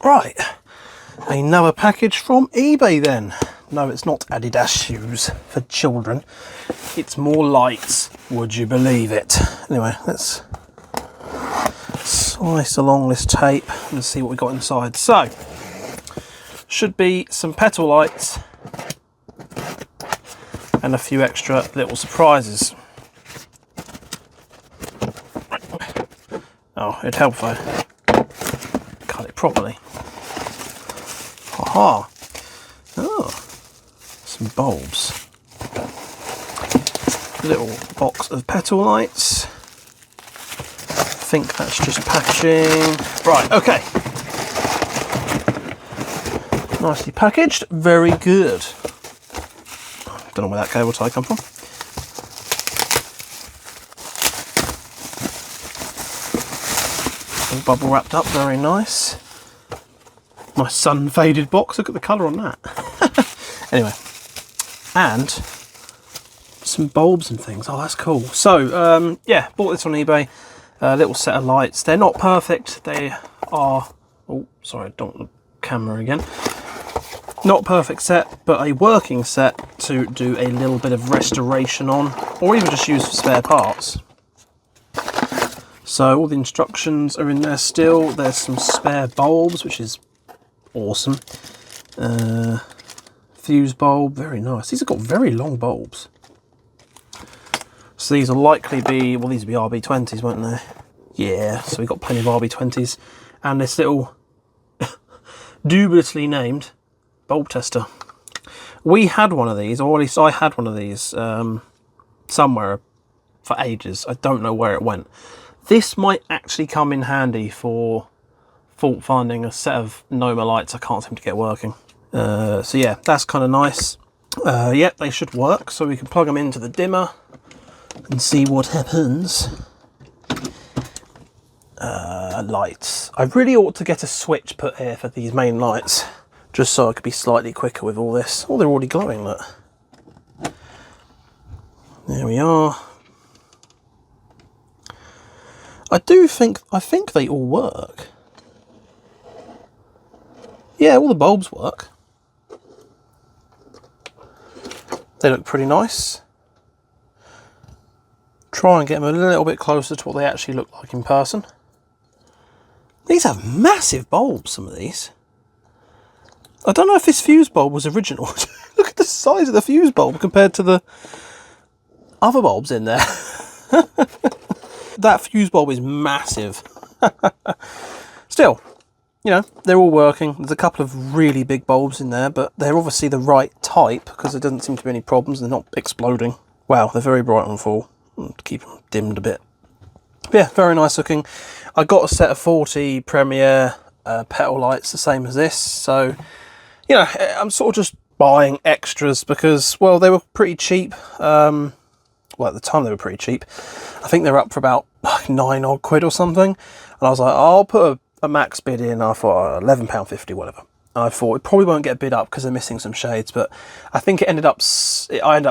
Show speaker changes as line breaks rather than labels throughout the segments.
Right, another package from eBay then. No, it's not Adidas shoes for children. It's more lights, would you believe it? Anyway, let's slice along this tape and see what we got inside. So, should be some Petal lights and a few extra little surprises. Oh, it'd help if I cut it properly. Aha! Oh, some bulbs. Little box of Petal lights. I think that's just packaging. Right, okay. Nicely packaged, very good. Don't know where that cable tie come from. All bubble wrapped up, very nice. Nice sun faded box, look at the colour on that. Anyway, and some bulbs and things. Oh, that's cool. So, yeah, bought this on eBay. A little set of lights. They're not perfect. They are... Oh, sorry, don't look at the camera again. Not perfect set, but a working set to do a little bit of restoration on, or even just use for spare parts. So all the instructions are in there still. There's some spare bulbs, which is awesome. Fuse bulb, very nice. These have got very long bulbs. So these will likely be, well, these will be RB20s, won't they? Yeah, so we've got plenty of RB20s. And this little dubiously named bulb tester. We had one of these, or at least I had one of these somewhere for ages. I don't know where it went. This might actually come in handy for fault finding a set of Noma lights I can't seem to get working. So yeah, that's kind of nice. Yeah, they should work, so we can plug them into the dimmer and see what happens. Lights. I really ought to get a switch put here for these main lights, just so I could be slightly quicker with all this. Oh, they're already glowing, look. There we are. I think they all work. Yeah, all the bulbs work. They look pretty nice. Try and get them a little bit closer to what they actually look like in person. These have massive bulbs, some of these. I don't know if this fuse bulb was original. Look at the size of the fuse bulb compared to the other bulbs in there. That fuse bulb is massive. Still, you know, they're all working. There's a couple of really big bulbs in there, but they're obviously the right type because there doesn't seem to be any problems. They're not exploding. Wow, they're very bright on full. Keep them dimmed a bit. But yeah, very nice looking. I got a set of 40 Premier Petal lights, the same as this. So, you know, I'm sort of just buying extras because, well, they were pretty cheap. Well, at the time they were pretty cheap. I think they're up for about like £9 odd or something. And I was like, I'll put a max bid in. I thought £11.50, whatever. I thought it probably won't get bid up because they're missing some shades, but I think I ended up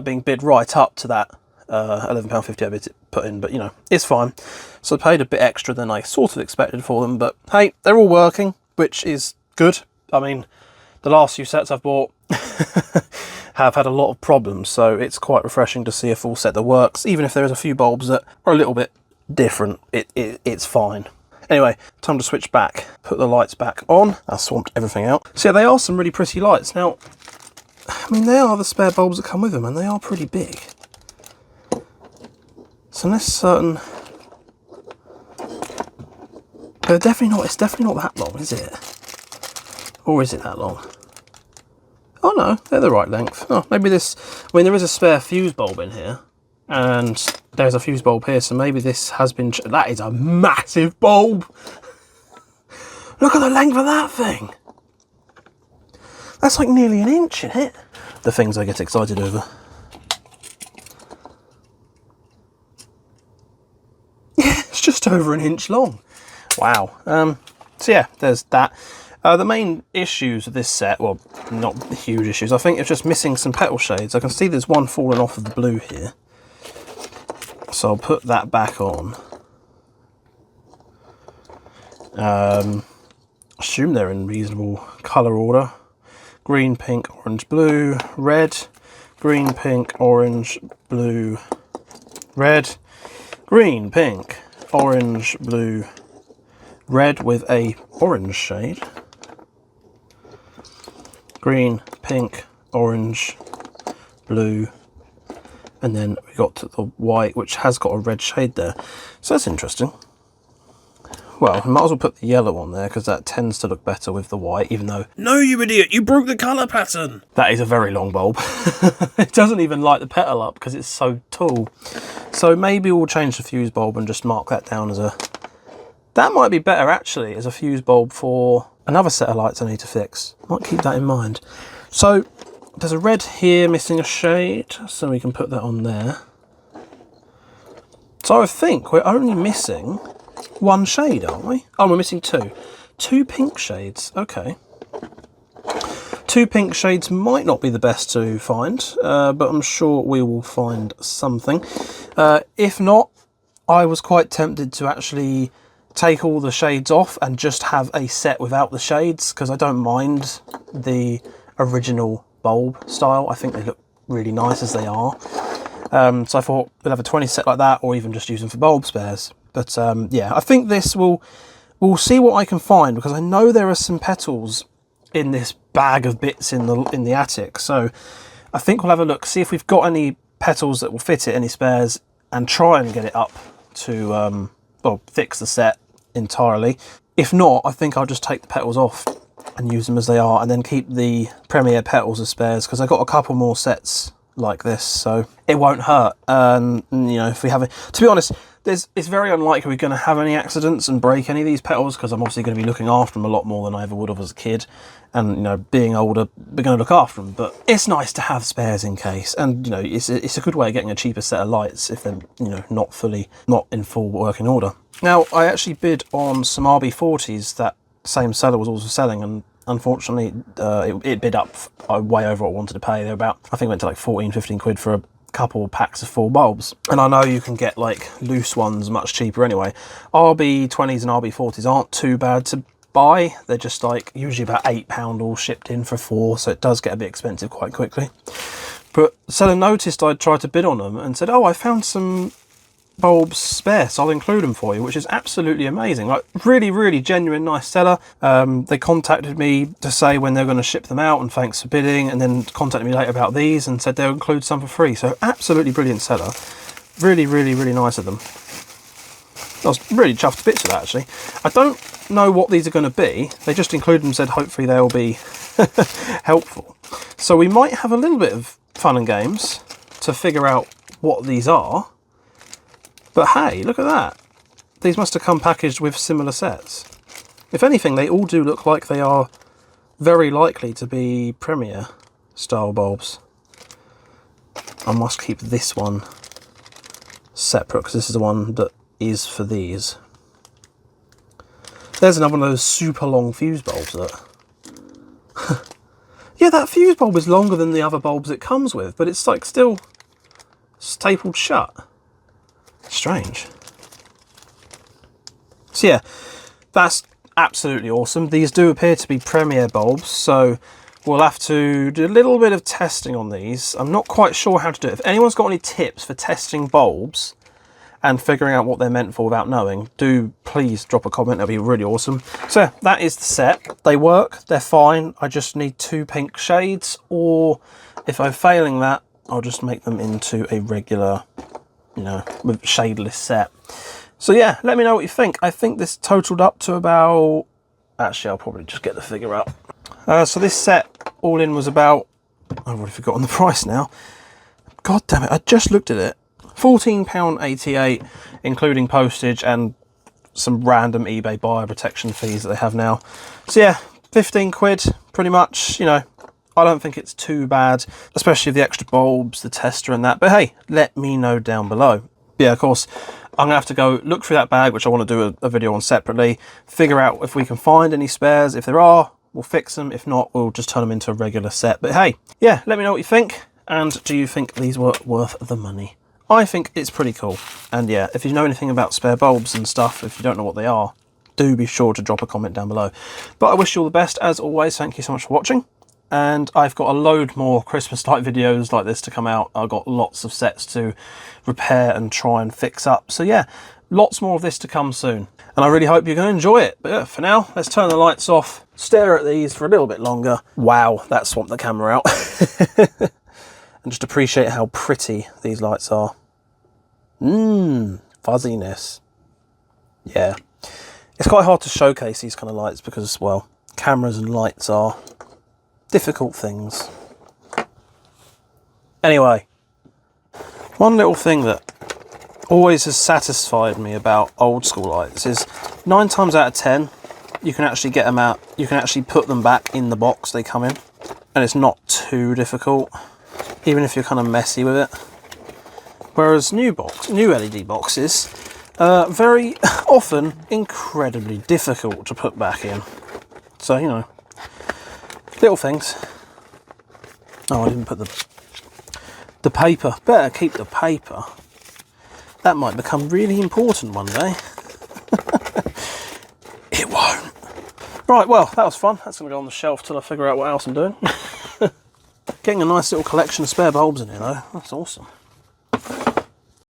being bid right up to that £11.50 I put in, but you know, it's fine. So I paid a bit extra than I sort of expected for them, but hey, they're all working, which is good. I mean, the last few sets I've bought have had a lot of problems, so it's quite refreshing to see a full set that works. Even if there's a few bulbs that are a little bit different, it's fine. Anyway, time to switch back, put the lights back on. I swamped everything out. So yeah, they are some really pretty lights. Now, I mean, they are the spare bulbs that come with them, and they are pretty big. So unless certain... They're definitely not, it's definitely not that long, is it? Or is it that long? Oh no, they're the right length. Oh, maybe this... I mean, there is a spare fuse bulb in here. And there's a fuse bulb here, so maybe this has been... That is a massive bulb! Look at the length of that thing! That's like nearly an inch, isn't it? The things I get excited over. Yeah, it's just over an inch long. Wow. So yeah, there's that. The main issues of this set, well, not huge issues, I think it's just missing some petal shades. I can see there's one falling off of the blue here. So I'll put that back on. assume they're in reasonable colour order. Green, pink, orange, blue, red. Green, pink, orange, blue, red. Green, pink, orange, blue, red with a orange shade. Green, pink, orange, blue, and then we got to the white, which has got a red shade there. So that's interesting. Well, I might as well put the yellow on there because that tends to look better with the white, even though... No, you idiot! You broke the colour pattern! That is a very long bulb. It doesn't even light the petal up because it's so tall. So maybe we'll change the fuse bulb and just mark that down as a... That might be better, actually, as a fuse bulb for another set of lights I need to fix. Might keep that in mind. So, there's a red here missing a shade, so we can put that on there. So I think we're only missing... one shade, aren't we? Oh, we're missing two. Two pink shades, okay. Two pink shades might not be the best to find, but I'm sure we will find something. If not, I was quite tempted to actually take all the shades off and just have a set without the shades, because I don't mind the original bulb style. I think they look really nice as they are. So I thought we'll have a 20 set like that, or even just use them for bulb spares. But yeah, I think this we'll see what I can find, because I know there are some petals in this bag of bits in the attic. So I think we'll have a look, see if we've got any petals that will fit it, any spares, and try and get it up to well, fix the set entirely. If not, I think I'll just take the petals off and use them as they are, and then keep the Premier petals as spares, because I've got a couple more sets like this, so it won't hurt. And you know, if we have it, to be honest, it's very unlikely we're going to have any accidents and break any of these petals, because I'm obviously going to be looking after them a lot more than I ever would have as a kid, and you know, being older, we're going to look after them. But it's nice to have spares in case, and you know, it's a good way of getting a cheaper set of lights if they're, you know, not in full working order. Now, I actually bid on some RB40s that same seller was also selling, and unfortunately it bid up way over what I wanted to pay. They're about, I think it went to like 14-15 quid for a couple packs of 4 bulbs, and I know you can get like loose ones much cheaper anyway. RB20s and RB40s aren't too bad to buy. They're just like usually about £8 all shipped in for 4, so it does get a bit expensive quite quickly. But the seller noticed I'd tried to bid on them and said, oh, I found some bulbs spare, so I'll include them for you, which is absolutely amazing. Like, really genuine, nice seller. They contacted me to say when they're going to ship them out, and thanks for bidding, and then contacted me later about these and said they'll include some for free. So absolutely brilliant seller. Really nice of them. I was really chuffed to bits with that, actually. I don't know what these are going to be. They just included them, said hopefully they'll be helpful. So we might have a little bit of fun and games to figure out what these are. But hey, look at that. These must have come packaged with similar sets. If anything, they all do look like they are very likely to be Premier style bulbs. I must keep this one separate, because this is the one that is for these. There's another one of those super long fuse bulbs that... Yeah, that fuse bulb is longer than the other bulbs it comes with, but it's like still stapled shut. Strange. So yeah, that's absolutely awesome. These do appear to be Premier bulbs, so we'll have to do a little bit of testing on these. I'm not quite sure how to do it. If anyone's got any tips for testing bulbs and figuring out what they're meant for without knowing, do please drop a comment. That'd be really awesome. So yeah, that is the set. They work, they're fine. I just need 2 pink shades, or if I'm failing that, I'll just make them into a regular, you know, with shadeless set. So yeah, let me know what you think. I think this totaled up to about, actually I'll probably just get the figure up. So this set all in was about, I've already forgotten the price now. God damn it, I just looked at it. £14.88, including postage and some random eBay buyer protection fees that they have now. So yeah, 15 quid, pretty much. You know, I don't think it's too bad, especially with the extra bulbs, the tester and that. But hey, let me know down below. Yeah, of course, I'm going to have to go look through that bag, which I want to do a video on separately, figure out if we can find any spares. If there are, we'll fix them. If not, we'll just turn them into a regular set. But hey, yeah, let me know what you think. And do you think these were worth the money? I think it's pretty cool. And yeah, if you know anything about spare bulbs and stuff, if you don't know what they are, do be sure to drop a comment down below. But I wish you all the best as always. Thank you so much for watching. And I've got a load more Christmas type videos like this to come out. I've got lots of sets to repair and try and fix up. So yeah, lots more of this to come soon. And I really hope you're going to enjoy it. But yeah, for now, let's turn the lights off, stare at these for a little bit longer. Wow, that swamped the camera out. And just appreciate how pretty these lights are. Fuzziness. Yeah. It's quite hard to showcase these kind of lights because, well, cameras and lights are difficult things. Anyway, one little thing that always has satisfied me about old school lights is 9 times out of 10 you can actually get them out, you can actually put them back in the box they come in, and it's not too difficult, even if you're kind of messy with it. Whereas new LED boxes very often incredibly difficult to put back in. So, you know, little things. Oh, I didn't put the paper. Better keep the paper. That might become really important one day. It won't. Right, well, that was fun. That's going to go on the shelf till I figure out what else I'm doing. Getting a nice little collection of spare bulbs in here, though. That's awesome.